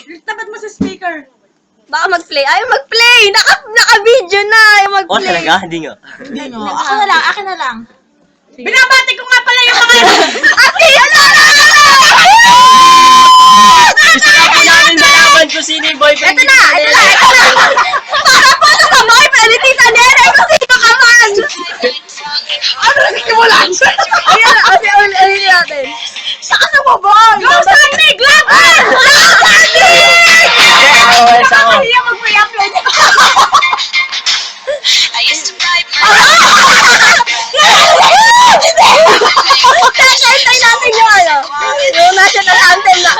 Tapat mo sa speaker. Baka mag-play. Ay, mag-play! Naka-video na! Ay, mag-play. Oh, talaga? Hindi nga. Hindi no. Ako na lang, akin na lang. Binabati ko nga pala yung mga... Ate! Gusto na po namin malaman kung sino yung boyfriend. Ito na! Para po sa boyfriend ni Tita Nere kung sino ka man! Ano nagsimulan? Ayan, ate, ulit natin. Saka sa babay! Go, Sanig! Laban! Sanig! Kaya mag-pre-upload. Kaya natin yung ano, yung national anthem na.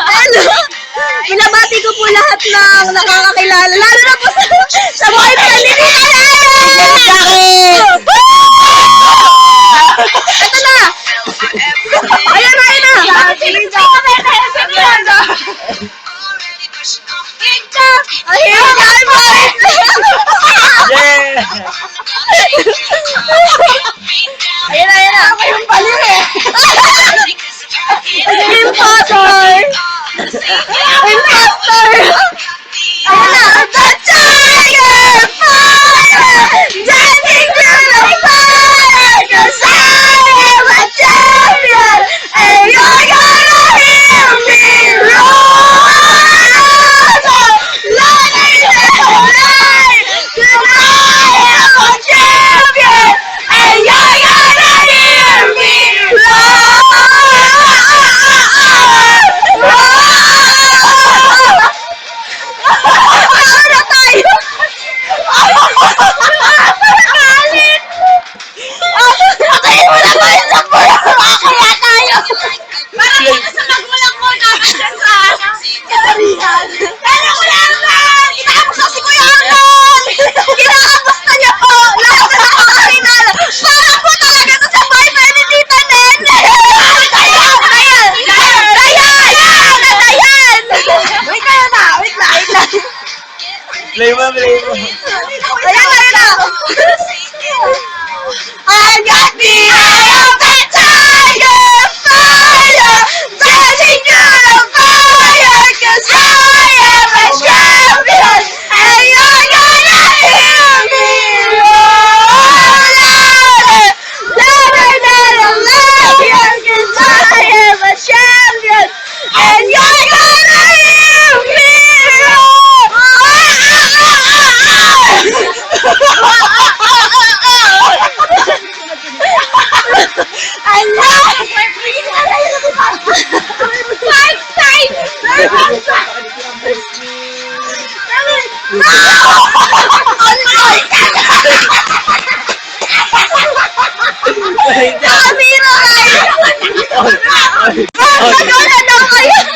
Binabati ko po lahat ng nakakakilala, lalo na po sa boyfriend ni Tita Nere! Ito na! Ayan na, ayan na! Ayan na! Yeah! Ayan na, ayan na! Ako yung baliw eh! Imposter! Imposter! Ayan na! The Tiger Fire! Dancing through the fire! 'Cause I am a champion! And you're gonna hear me roar! Light and light! 'Cause I am a champion! And you're gonna hear me roar! Ano tayo? Galit! Patayin mo na ba yung sampura? Kaya tayo! Parang muna sa magulang ko nakasyan sa kasarihan. Pero ko naman! Kinakapos si Kuya Arnold! Kinakamusta niya po! Lahat na nakakakilala! Para po talaga ito sa boyfriend ni Tita Nene! Dayan! Dayan! Dayan! Dayan! Wait na na! Wait na! Wait na! Play mo, play mo. Ayan na, ayan na! I got the eye of the tiger fire! Dancing through the fire! 'Cause I am a champion! And you're gonna hear me roar louder! Louder than a lion! 'Cause I am a champion! And you're gonna hear me Kamira kayo! Wala daw kayo!